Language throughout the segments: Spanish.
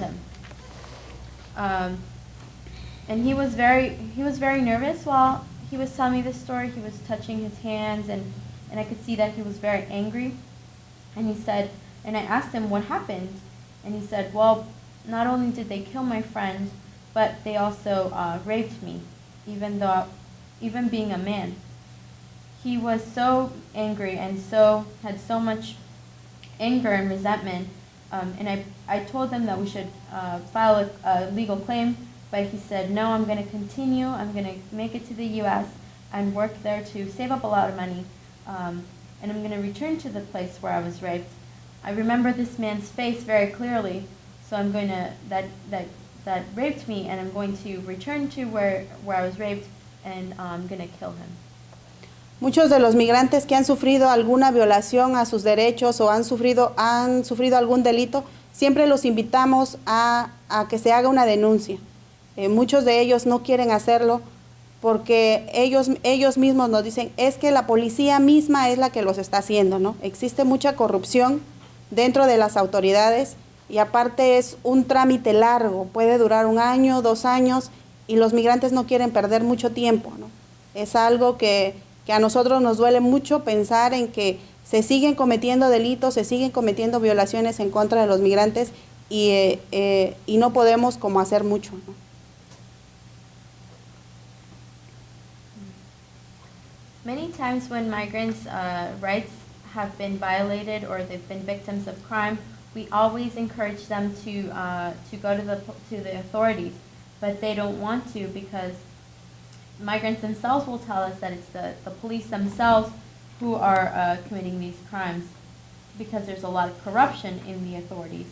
him. And he was very nervous while he was telling me this story. He was touching his hands, and I could see that he was very angry. And he said, and I asked him what happened, and he said, well, not only did they kill my friend, but they also raped me, even being a man. He was so angry and had so much anger and resentment, and I told them that we should file a legal claim, but he said, no, I'm going to continue. I'm going to make it to the U.S. and work there to save up a lot of money, and I'm going to return to the place where I was raped. I remember this man's face very clearly, so I'm going to, that raped me, and I'm going to return to where I was raped, and I'm going to kill him. Muchos de los migrantes que han sufrido alguna violación a sus derechos o han sufrido algún delito, siempre los invitamos a que se haga una denuncia. Muchos de ellos no quieren hacerlo porque ellos mismos nos dicen, es que la policía misma es la que los está haciendo, ¿no? Existe mucha corrupción dentro de las autoridades y aparte es un trámite largo, puede durar 1 año, 2 años y los migrantes no quieren perder mucho tiempo, ¿no? Es algo que a nosotros nos duele mucho pensar en que se siguen cometiendo delitos, se siguen cometiendo violaciones en contra de los migrantes y no podemos como hacer mucho, ¿no? Many times when migrants' rights have been violated or they've been victims of crime, we always encourage them to go to the authorities, but they don't want to because migrants themselves will tell us that it's the police themselves who are committing these crimes because there's a lot of corruption in the authorities.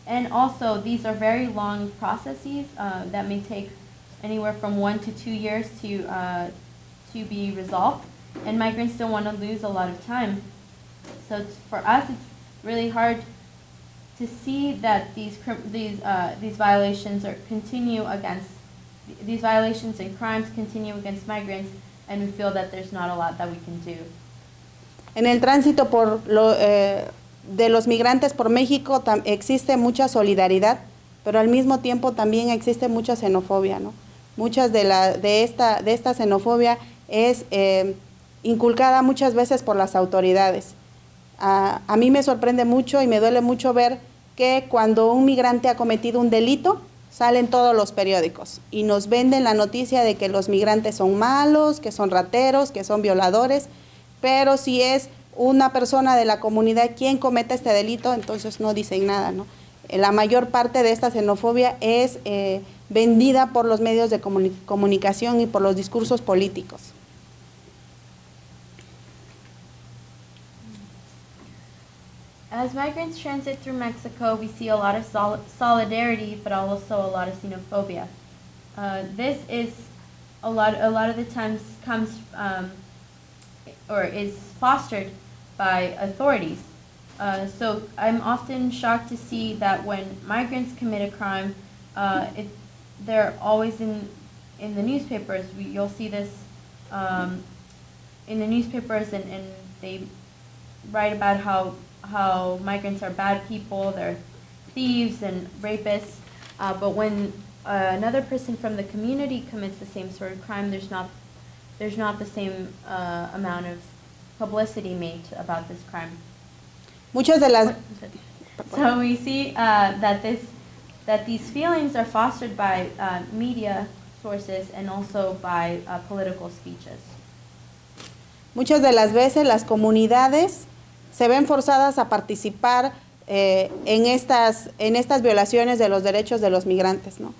And also, these are very long processes that may take anywhere from 1 to 2 years to be resolved, and migrants don't want to lose a lot of time. So for us, it's really hard to see that these violations these violations and crimes continue against migrants, and we feel that there's not a lot that we can do. En el tránsito de los migrantes por México existe mucha solidaridad, pero al mismo tiempo también existe mucha xenofobia, ¿no? Muchas de esta xenofobia es inculcada muchas veces por las autoridades. A mí me sorprende mucho y me duele mucho ver que cuando un migrante ha cometido un delito, salen todos los periódicos y nos venden la noticia de que los migrantes son malos, que son rateros, que son violadores, pero si es una persona de la comunidad quien comete este delito, entonces no dicen nada, ¿no? La mayor parte de esta xenofobia es vendida por los medios de comunicación y por los discursos políticos. As migrants transit through Mexico, we see a lot of solidarity, but also a lot of xenophobia. This is a lot of the times comes or is fostered by authorities. So I'm often shocked to see that when migrants commit a crime, they're always in the newspapers. You'll see this in the newspapers, and they write about how migrants are bad people, they're thieves and rapists, but when another person from the community commits the same sort of crime, there's not the same amount of publicity made about this crime. So we see that these feelings are fostered by media sources and also by political speeches. Muchas de las veces las comunidades se ven forzadas a participar en estas violaciones de los derechos de los migrantes, ¿no?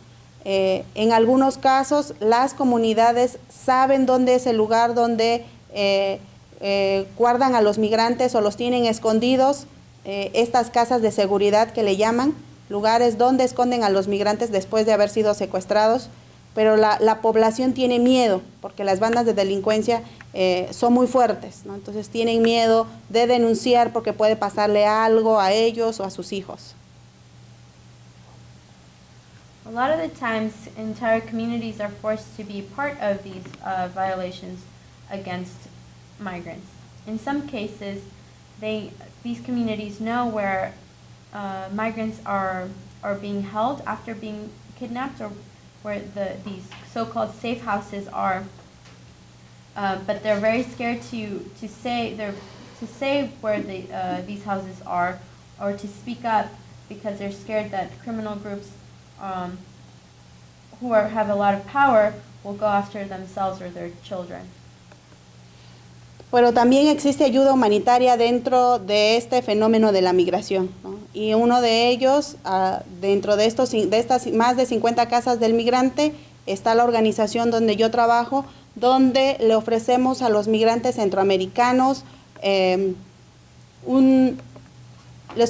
En algunos casos, las comunidades saben dónde es el lugar donde guardan a los migrantes o los tienen escondidos, estas casas de seguridad que le llaman, lugares donde esconden a los migrantes después de haber sido secuestrados, pero la población tiene miedo porque las bandas de delincuencia son muy fuertes, ¿no? Entonces tienen miedo de denunciar porque puede pasarle algo a ellos o a sus hijos. A lot of the times, entire communities are forced to be part of these violations against migrants. In some cases, these communities know where migrants are being held after being kidnapped, or where these so-called safe houses are. But they're very scared to say where these houses are, or to speak up, because they're scared that criminal groups who have a lot of power will go after themselves or their children. Pero también existe ayuda humanitaria dentro de este fenómeno de la migración, ¿no? Y uno de ellos, dentro de estas más de 50 casas del migrante, está la organización donde yo trabajo, donde le ofrecemos a los migrantes centroamericanos, les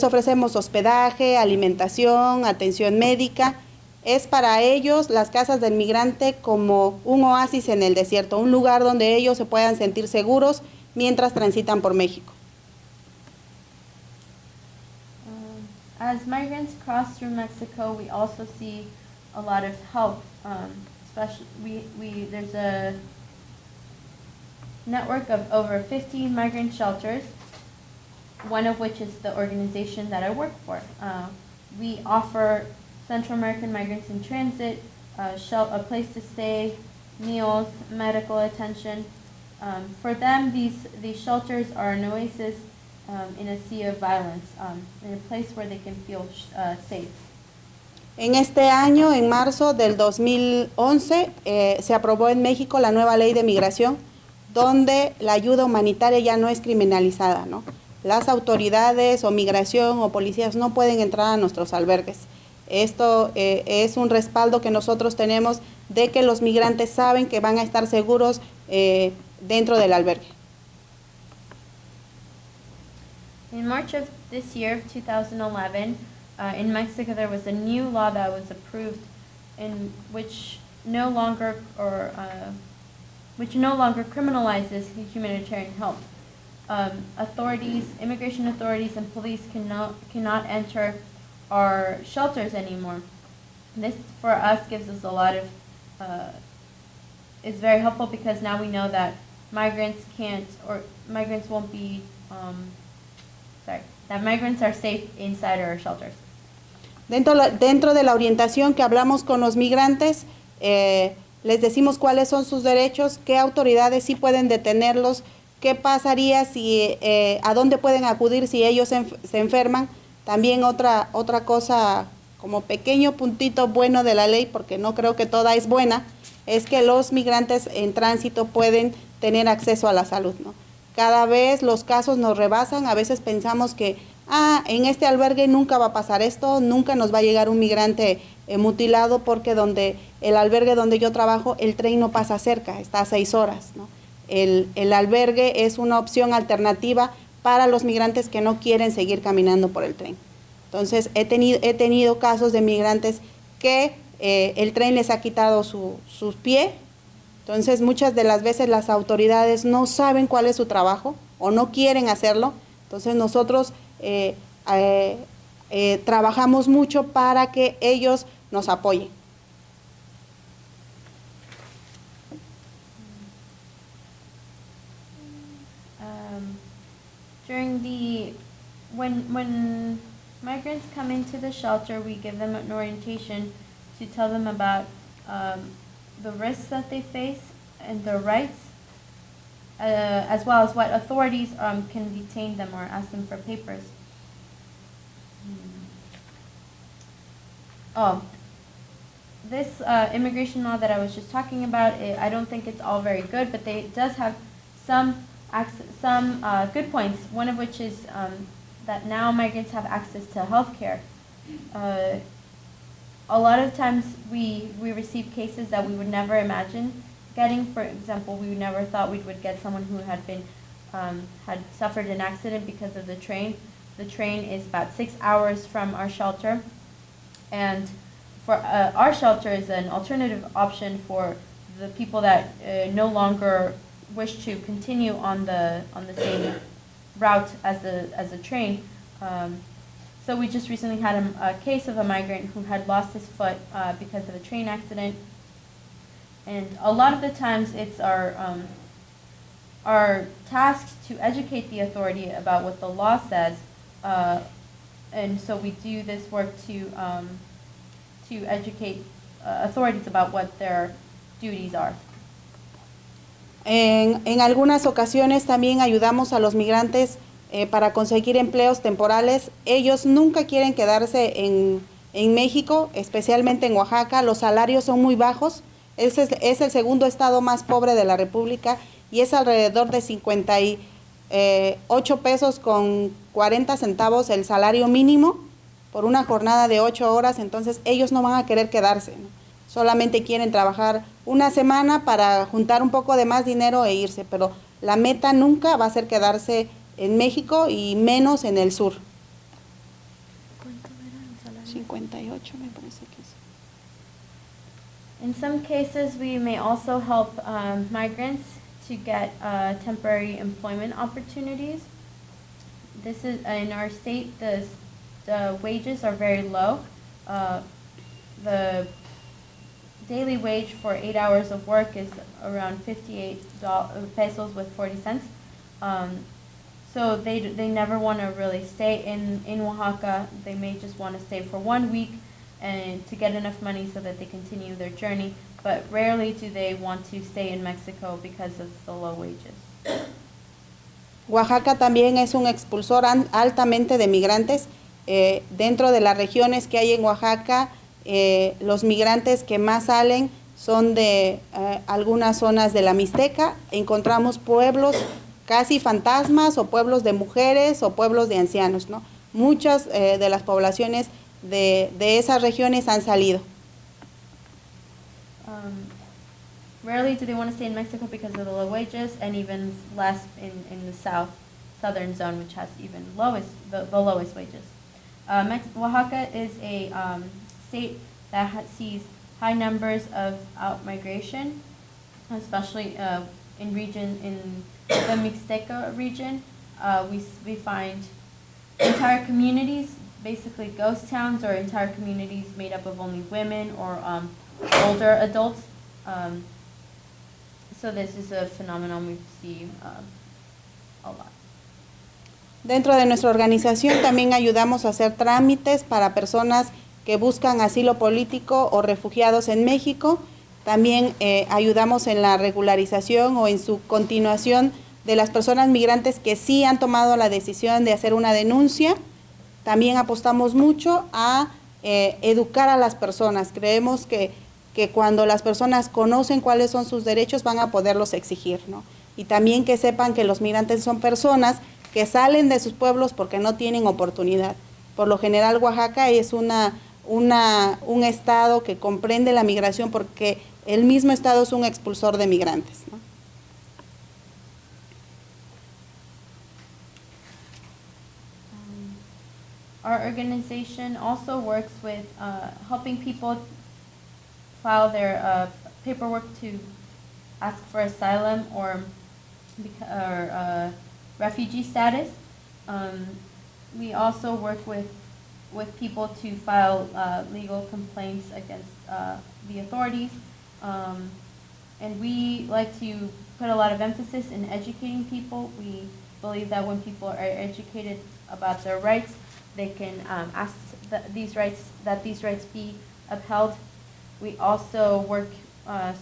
ofrecemos hospedaje, alimentación, atención médica. Es para ellos las casas del migrante como un oasis en el desierto, un lugar donde ellos se puedan sentir seguros mientras transitan por México. As migrants cross through Mexico, we also see a lot of help. Especially, there's a network of over 50 migrant shelters, one of which is the organization that I work for. We offer Central American migrants in transit a place to stay, meals, medical attention. For them, these shelters are an oasis in a sea of violence, in a place where they can feel safe. En este año, en marzo del 2011, se aprobó en México la nueva ley de migración, donde la ayuda humanitaria ya no es criminalizada, ¿no? Las autoridades o migración o policías no pueden entrar a nuestros albergues. Esto es un respaldo que nosotros tenemos de que los migrantes saben que van a estar seguros dentro del albergue. In March of this year, 2011, in Mexico there was a new law that was approved, in which no longer criminalizes humanitarian help. Immigration authorities and police cannot enter our shelters anymore. This for us gives us a lot of, is very helpful, because now we know that migrants are safe inside our shelters. Dentro de la orientación que hablamos con los migrantes, les decimos cuáles son sus derechos, qué autoridades sí pueden detenerlos, qué pasaría si, a dónde pueden acudir si ellos se enferman. También otra cosa, como pequeño puntito bueno de la ley, porque no creo que toda es buena, es que los migrantes en tránsito pueden tener acceso a la salud, ¿no? Cada vez los casos nos rebasan, a veces pensamos que en este albergue nunca va a pasar esto, nunca nos va a llegar un migrante mutilado, porque el albergue donde yo trabajo, el tren no pasa cerca, está a 6 horas, ¿no? El albergue es una opción alternativa para los migrantes que no quieren seguir caminando por el tren. Entonces, he tenido casos de migrantes que el tren les ha quitado sus pies. Entonces, muchas de las veces las autoridades no saben cuál es su trabajo o no quieren hacerlo. Entonces, nosotros trabajamos mucho para que ellos nos apoyen. When migrants come into the shelter, we give them an orientation to tell them about the risks that they face and their rights, as well as what authorities can detain them or ask them for papers. This immigration law that I was just talking about, I don't think it's all very good, but it does have some good points, one of which is that now migrants have access to health care. A lot of times we receive cases that we would never imagine getting. For example, we never thought we would get someone who had suffered an accident because of the train. The train is about 6 hours from our shelter, and for our shelter is an alternative option for the people that no longer wish to continue on the same route as the train. So we just recently had a case of a migrant who had lost his foot because of a train accident, and a lot of the times it's our task to educate the authority about what the law says, and so we do this work to educate authorities about what their duties are. En algunas ocasiones también ayudamos a los migrantes para conseguir empleos temporales. Ellos nunca quieren quedarse en México, especialmente en Oaxaca. Los salarios son muy bajos. Es el segundo estado más pobre de la República y es alrededor de 58 pesos con 40 centavos el salario mínimo por una jornada de 8 horas. Entonces ellos no van a querer quedarse, ¿no? Solamente quieren trabajar una semana para juntar un poco de más dinero e irse, pero la meta nunca va a ser quedarse en México y menos en el sur. 58 me parece que es. In some cases, we may also help migrants to get temporary employment opportunities. This is in our state. The wages are very low. The daily wage for 8 hours of work is around 58 pesos with 40 cents. So they never want to really stay in Oaxaca. They may just want to stay for 1 week and to get enough money so that they continue their journey, but rarely do they want to stay in Mexico because of the low wages. Oaxaca también es un expulsor altamente de migrantes. Dentro de las regiones que hay en Oaxaca, los migrantes que más salen son de algunas zonas de la Mixteca. Encontramos pueblos casi fantasmas o pueblos de mujeres o pueblos de ancianos, ¿no? Muchas de las poblaciones de esas regiones han salido. Rarely do they want to stay in Mexico because of the low wages, and even less in the southern zone, which has even the lowest wages. Oaxaca is a state that sees high numbers of out-migration, especially in the Mixteca region. We find entire communities, basically ghost towns, or entire communities made up of only women or older adults. So this is a phenomenon we see a lot. Dentro de nuestra organización también ayudamos a hacer trámites para personas que buscan asilo político o refugiados en México. También ayudamos en la regularización o en su continuación de las personas migrantes que sí han tomado la decisión de hacer una denuncia. También apostamos mucho a educar a las personas. Creemos que cuando las personas conocen cuáles son sus derechos van a poderlos exigir, ¿no? Y también que sepan que los migrantes son personas que salen de sus pueblos porque no tienen oportunidad. Por lo general, Oaxaca es un estado que comprende la migración porque el mismo estado es un expulsor de migrantes, ¿no? Our organization also works with helping people file their paperwork to ask for asylum or refugee status. We also work with people to file legal complaints against the authorities. And we like to put a lot of emphasis in educating people. We believe that when people are educated about their rights, they can ask that these rights be upheld. We also work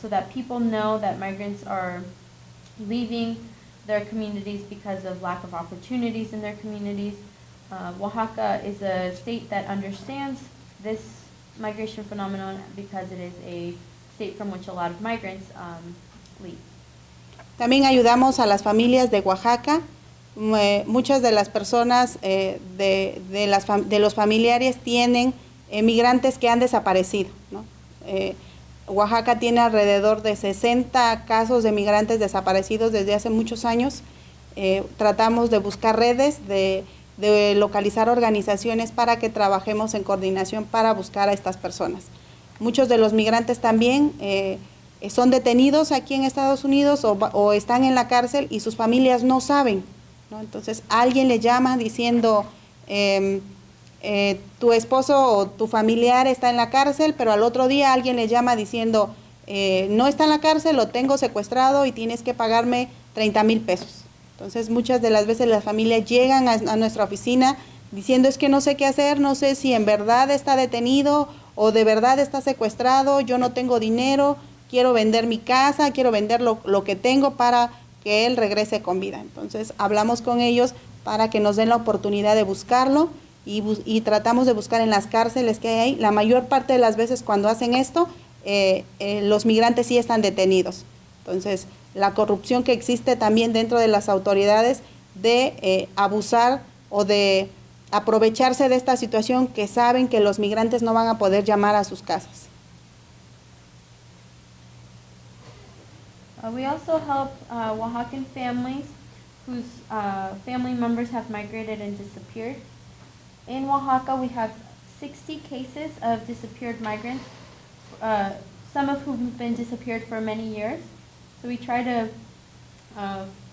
so that people know that migrants are leaving their communities because of lack of opportunities in their communities. Oaxaca is a state that understands this migration phenomenon because it is a state from which a lot of migrants leave. También ayudamos a las familias de Oaxaca. Muchas de las personas de los familiares tienen migrantes que han desaparecido, ¿no? Oaxaca tiene alrededor de 60 casos de migrantes desaparecidos desde hace muchos años. Tratamos de buscar redes, de localizar organizaciones para que trabajemos en coordinación para buscar a estas personas. Muchos de los migrantes también son detenidos aquí en Estados Unidos o están en la cárcel y sus familias no saben, ¿no? Entonces alguien le llama diciendo tu esposo o tu familiar está en la cárcel, pero al otro día alguien le llama diciendo no está en la cárcel, lo tengo secuestrado y tienes que pagarme 30,000 pesos. Entonces muchas de las veces las familias llegan a nuestra oficina diciendo es que no sé qué hacer, no sé si en verdad está detenido o de verdad está secuestrado, yo no tengo dinero, quiero vender mi casa, quiero vender lo que tengo para que él regrese con vida. Entonces hablamos con ellos para que nos den la oportunidad de buscarlo y tratamos de buscar en las cárceles que hay ahí. La mayor parte de las veces cuando hacen esto, los migrantes sí están detenidos. Entonces, la corrupción que existe también dentro de las autoridades de abusar o de aprovecharse de esta situación que saben que los migrantes no van a poder llamar a sus casas. We also help Oaxacan families whose family members have migrated and disappeared. In Oaxaca, we have 60 cases of disappeared migrants, some of whom have been disappeared for many years. So we try to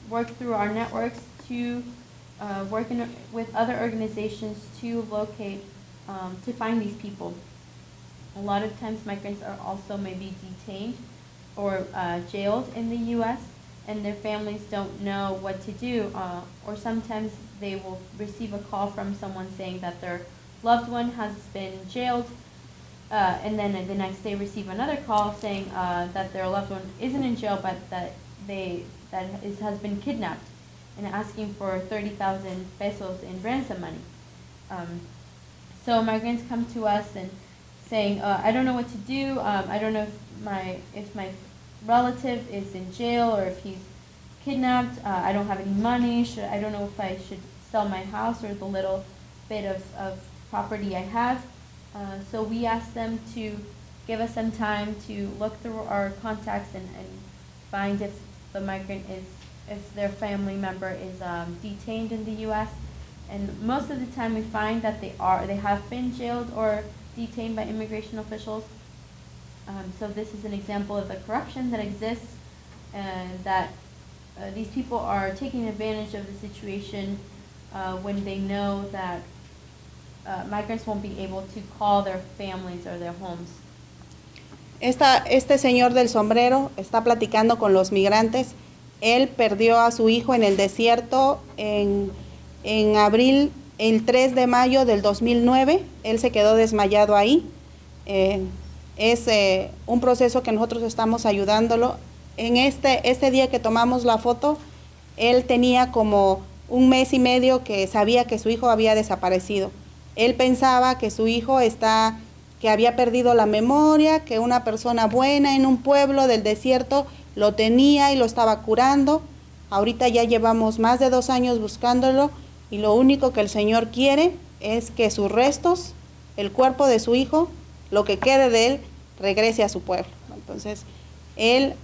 work through our networks to work with other organizations to locate, to find these people. A lot of times migrants are also maybe detained or jailed in the U.S. and their families don't know what to do, or sometimes they will receive a call from someone saying that their loved one has been jailed, and then the next day receive another call saying that their loved one isn't in jail but that has been kidnapped, and asking for 30,000 pesos in ransom money. So migrants come to us and saying, I don't know what to do. I don't know if my relative is in jail or if he's kidnapped. I don't have any money. I don't know if I should sell my house or the little bit of property I have. So we ask them to give us some time to look through our contacts and find if the migrant if their family member is detained in the U.S. And most of the time we find that they have been jailed or detained by immigration officials. So this is an example of the corruption that exists, and that these people are taking advantage of the situation when they know that migrants won't be able to call their families or their homes. Este señor del sombrero está platicando con los migrantes. Él perdió a su hijo en el desierto en abril, el 3 de mayo del 2009. Él se quedó desmayado ahí. Es un proceso que nosotros estamos ayudándolo. En este día que tomamos la foto, él tenía como un mes y medio que sabía que su hijo había desaparecido. Él pensaba que su hijo que había perdido la memoria, que una persona buena en un pueblo del desierto lo tenía y lo estaba curando. Ahorita ya llevamos más de 2 años buscándolo y lo único que el Señor quiere es que sus restos, el cuerpo de su hijo, lo que quede de él, regrese a su pueblo. Entonces, él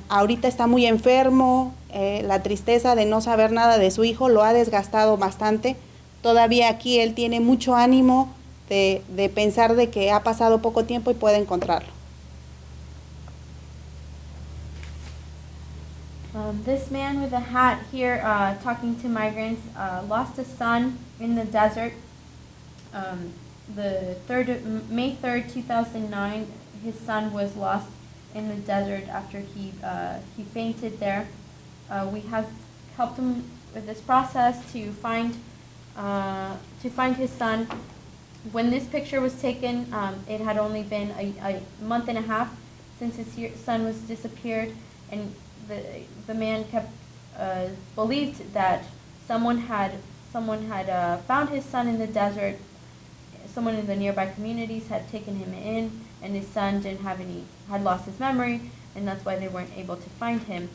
ahorita está muy enfermo, la tristeza de no saber nada de su hijo lo ha desgastado bastante. Todavía aquí él tiene mucho ánimo de pensar de que ha pasado poco tiempo y puede encontrarlo. This man with a hat here talking to migrants lost a son in the desert. May 3rd, 2009, his son was lost in the desert after he fainted there. We have helped him with this process to find his son. When this picture was taken, it had only been a month and a half since his son was disappeared, and the man believed that someone had found his son in the desert. Someone in the nearby communities had taken him in, and his son had lost his memory, and that's why they weren't able to find him.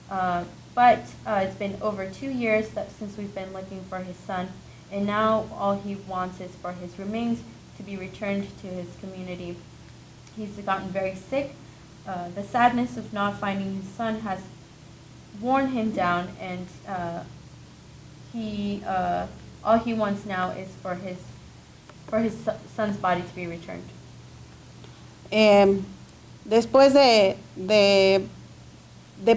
But it's been over 2 years since we've been looking for his son, and now all he wants is for his remains to be returned to his community. He's gotten very sick. The sadness of not finding his son has worn him down, and all he wants now is for his son's body to be returned. Después de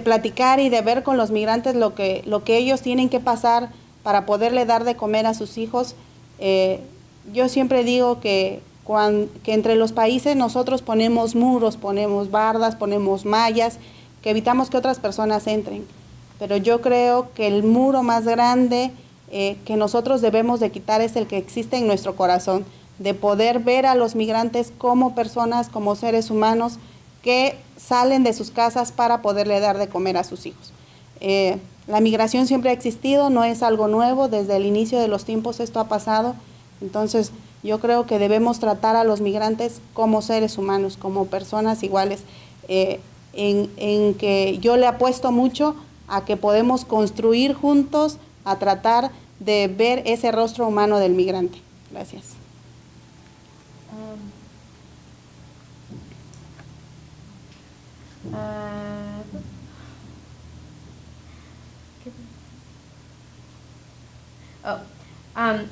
platicar y de ver con los migrantes lo que ellos tienen que pasar para poderle dar de comer a sus hijos, yo siempre digo que entre los países nosotros ponemos muros, ponemos bardas, ponemos mallas, que evitamos que otras personas entren. Pero yo creo que el muro más grande que nosotros debemos de quitar es el que existe en nuestro corazón, de poder ver a los migrantes como personas, como seres humanos que salen de sus casas para poderle dar de comer a sus hijos. La migración siempre ha existido, no es algo nuevo, desde el inicio de los tiempos esto ha pasado, entonces yo creo que debemos tratar a los migrantes como seres humanos, como personas iguales, en que yo le apuesto mucho a que podemos construir juntos, a tratar de ver ese rostro humano del migrante. Gracias.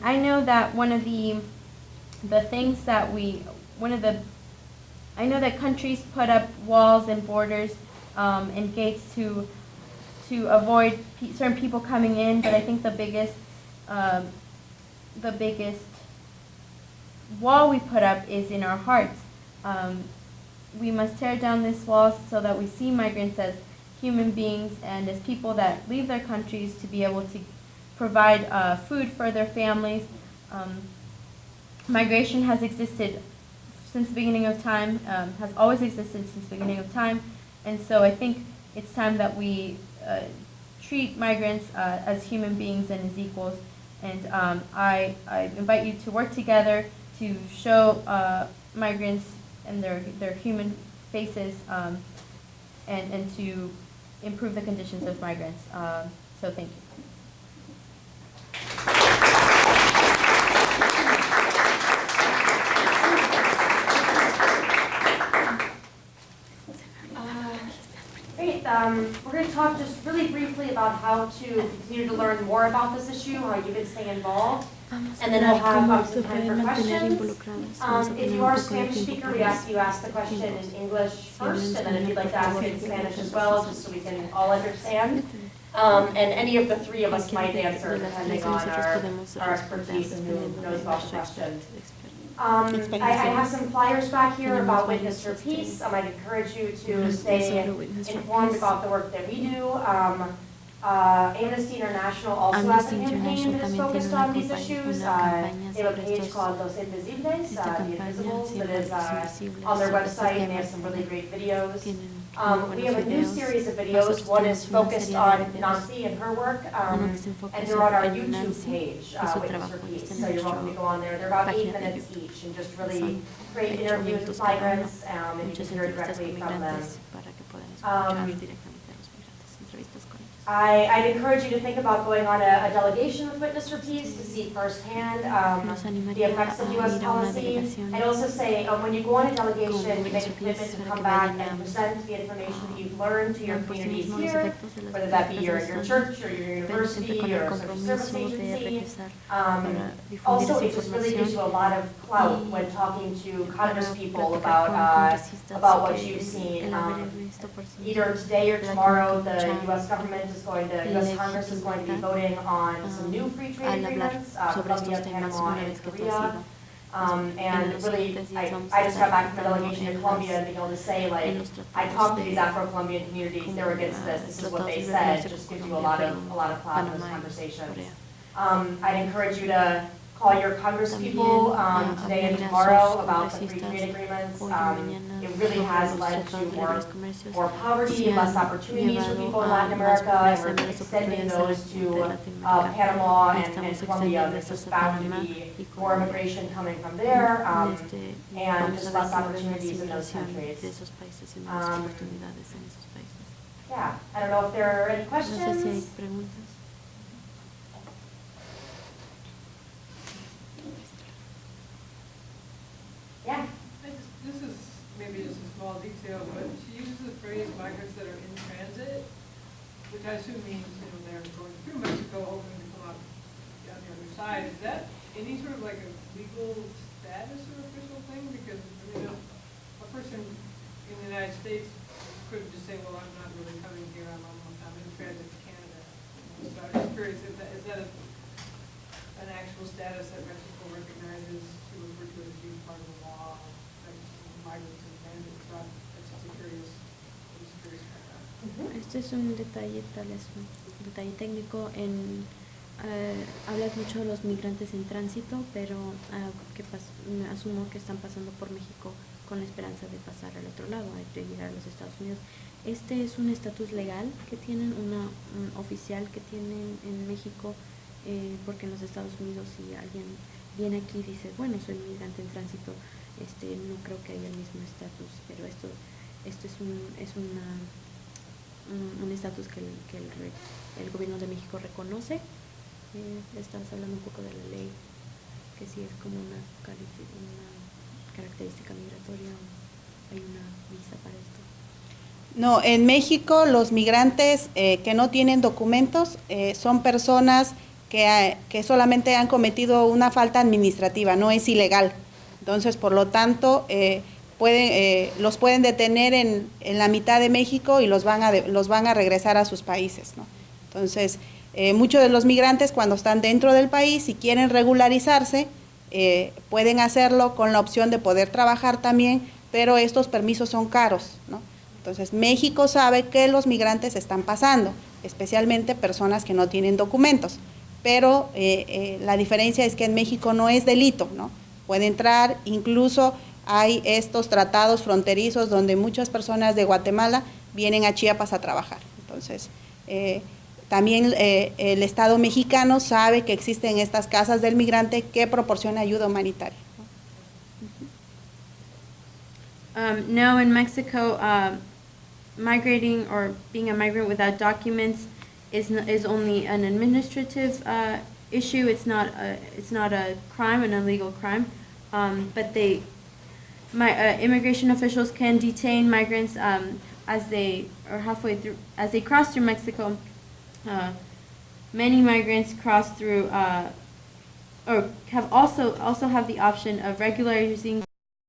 I know that one of the things that I know that countries put up walls and borders and gates to avoid certain people coming in, but I think the biggest wall we put up is in our hearts. We must tear down this wall so that we see migrants as human beings and as people that leave their countries to be able to provide food for their families. Migration has existed since the beginning of time, has always existed since the beginning of time, and so I think it's time that we treat migrants as human beings and as equals. And I invite you to work together to show migrants and their human faces and to improve the conditions of migrants. So thank you. Great. We're going to talk just really briefly about how to continue to learn more about this issue, how you can stay involved, and then we'll have some time for questions. If you are a Spanish speaker, we ask you ask the question in English first, and then if you'd like to ask it in Spanish as well, just so we can all understand. And any of the three of us might answer, depending on our expertise and who knows about the question. I have some flyers back here about Witness for Peace. I'd encourage you to stay informed about the work that we do. Amnesty International also has a campaign that is focused on these issues. They have a page called Los Invisibles, the Invisibles, that is on their website, and they have some really great videos. We have a new series of videos. One is focused on Nancy and her work, and they're on our YouTube page, Witness for Peace, so you're welcome to go on there. They're about 8 minutes each, and just really great interviews with migrants, and you can hear directly from them. I'd encourage you to think about going on a delegation with Witness for Peace to see firsthand the effects of U.S. policy. I'd also say when you go on a delegation, you make a commitment to come back and present the information that you've learned to your communities here, whether that be your church or your university or a social service agency. Also, it just really gives you a lot of clout when talking to Congresspeople about what you've seen. Either today or tomorrow, the U.S. government U.S. Congress is going to be voting on some new free trade agreements, Colombia, Panama, and Korea. And really, I just got back from a delegation to Colombia and being able to say, like, I talked to these Afro-Colombian communities, they're against this is what they said. It just gives you a lot of clout in those conversations. I'd encourage you to call your congresspeople today and tomorrow about the free trade agreements. It really has led to more poverty, less opportunities for people in Latin America, and we're extending those to Panama and Colombia. There's just bound to be more immigration coming from there, and just less opportunities in those countries. Yeah, I don't know if there are any questions. Yeah. Maybe just a small detail, but she uses the phrase migrants that are in transit, which I assume means, they're going through Mexico, hoping to come out on the other side. Is that any sort of like a legal status or official thing? Because, a person in the United States could just say, well, I'm not really coming here, I'm in transit to Canada. So I'm just curious, is that an actual status that Mexico recognizes to refer to as being part of the law, like migrants in transit? That's just a curious Este es un detalle, tal es un detalle técnico. En Hablas mucho de los migrantes en tránsito, pero asumo que están pasando por México con la esperanza de pasar al otro lado, de llegar a los Estados Unidos. ¿Este es un estatus legal que tienen, un oficial que tienen en México? Porque en los Estados Unidos, si alguien viene aquí y dice, bueno, soy migrante en tránsito, no creo que haya el mismo estatus, pero esto es un estatus que el gobierno de México reconoce. Estabas hablando un poco de la ley, que si es como una característica migratoria o hay una visa para esto. No, en México los migrantes que no tienen documentos son personas que solamente han cometido una falta administrativa, no es ilegal. Entonces, por lo tanto, los pueden detener en la mitad de México y los van a regresar a sus países, ¿no? Entonces, muchos de los migrantes cuando están dentro del país, si quieren regularizarse, pueden hacerlo con la opción de poder trabajar también, pero estos permisos son caros, ¿no? Entonces, México sabe que los migrantes están pasando, especialmente personas que no tienen documentos, pero la diferencia es que en México no es delito, ¿no? Puede entrar, incluso hay estos tratados fronterizos donde muchas personas de Guatemala vienen a Chiapas a trabajar. Entonces, también el Estado mexicano sabe que existen estas casas del migrante que proporcionan ayuda humanitaria. Now in Mexico, migrating or being a migrant without documents is only an administrative issue. It's not a crime, an illegal crime. But immigration officials can detain migrants as they cross through Mexico. Many migrants cross through or have also have the option of regularizing